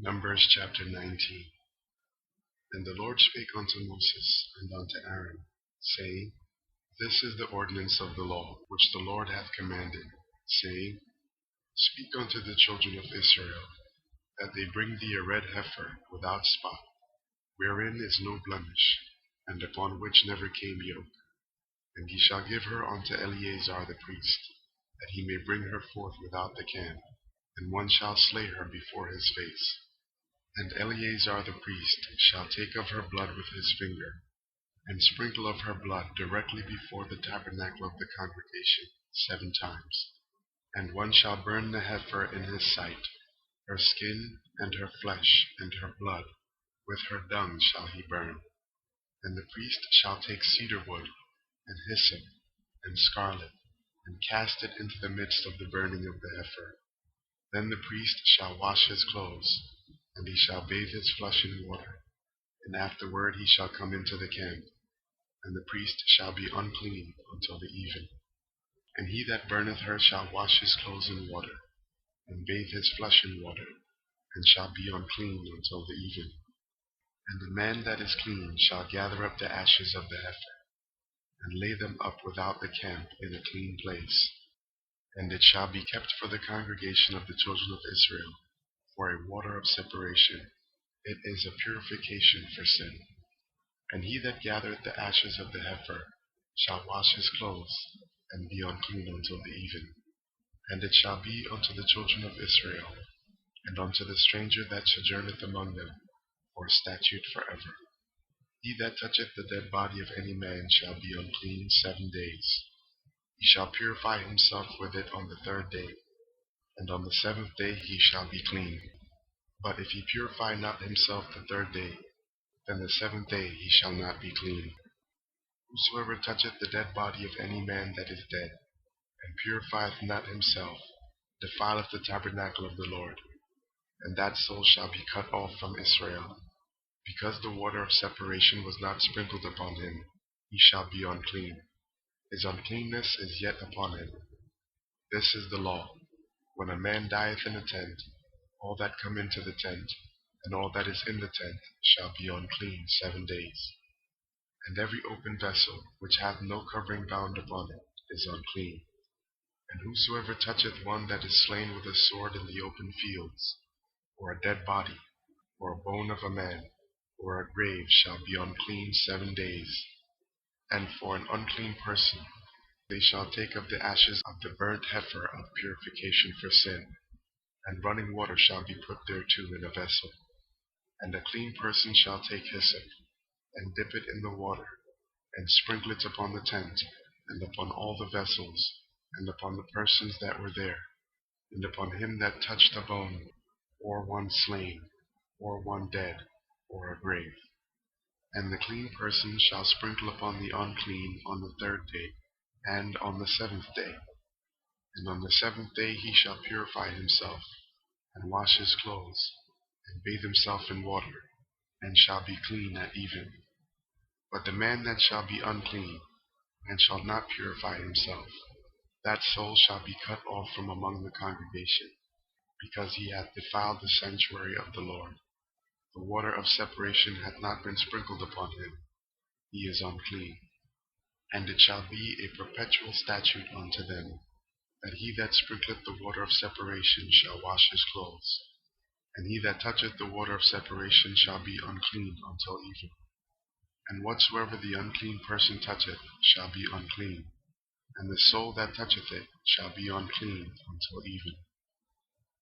Numbers chapter 19. And the Lord spake unto Moses and unto Aaron, saying, This is the ordinance of the law, which the Lord hath commanded, saying, Speak unto the children of Israel, that they bring thee a red heifer without spot, wherein is no blemish, and upon which never came yoke. And ye shall give her unto Eleazar the priest, that he may bring her forth without the camp, and one shall slay her before his face. And Eleazar the priest shall take of her blood with his finger, and sprinkle of her blood directly before the tabernacle of the congregation 7 times. And one shall burn the heifer in his sight, her skin, and her flesh, and her blood, with her dung shall he burn. And the priest shall take cedar wood, and hyssop, and scarlet, and cast it into the midst of the burning of the heifer. Then the priest shall wash his clothes, and he shall bathe his flesh in water, and afterward he shall come into the camp, and the priest shall be unclean until the even. And he that burneth her shall wash his clothes in water, and bathe his flesh in water, and shall be unclean until the even. And the man that is clean shall gather up the ashes of the heifer, and lay them up without the camp in a clean place. And it shall be kept for the congregation of the children of Israel, for a water of separation. It is a purification for sin. And he that gathereth the ashes of the heifer shall wash his clothes, and be unclean until the even. And it shall be unto the children of Israel, and unto the stranger that sojourneth among them, for a statute forever. He that toucheth the dead body of any man shall be unclean 7 days. He shall purify himself with it on the 3rd day, and on the 7th day he shall be clean. But if he purify not himself the 3rd day, then the 7th day he shall not be clean. Whosoever toucheth the dead body of any man that is dead, and purifieth not himself, defileth the tabernacle of the Lord, and that soul shall be cut off from Israel. Because the water of separation was not sprinkled upon him, he shall be unclean. His uncleanness is yet upon him. This is the law. When a man dieth in a tent, all that come into the tent, and all that is in the tent, shall be unclean 7 days. And every open vessel, which hath no covering bound upon it, is unclean. And whosoever toucheth one that is slain with a sword in the open fields, or a dead body, or a bone of a man, or a grave, shall be unclean 7 days. And for an unclean person, they shall take of the ashes of the burnt heifer of purification for sin, and running water shall be put thereto in a vessel. And a clean person shall take hyssop, and dip it in the water, and sprinkle it upon the tent, and upon all the vessels, and upon the persons that were there, and upon him that touched a bone, or one slain, or one dead, or a grave. And the clean person shall sprinkle upon the unclean on the 3rd day, and on the 7th day. And on the 7th day he shall purify himself, and wash his clothes, and bathe himself in water, and shall be clean at even. But the man that shall be unclean, and shall not purify himself, that soul shall be cut off from among the congregation, because he hath defiled the sanctuary of the Lord. The water of separation hath not been sprinkled upon him. He is unclean. And it shall be a perpetual statute unto them, that he that sprinkleth the water of separation shall wash his clothes. And he that toucheth the water of separation shall be unclean until even. And whatsoever the unclean person toucheth shall be unclean, and the soul that toucheth it shall be unclean until even.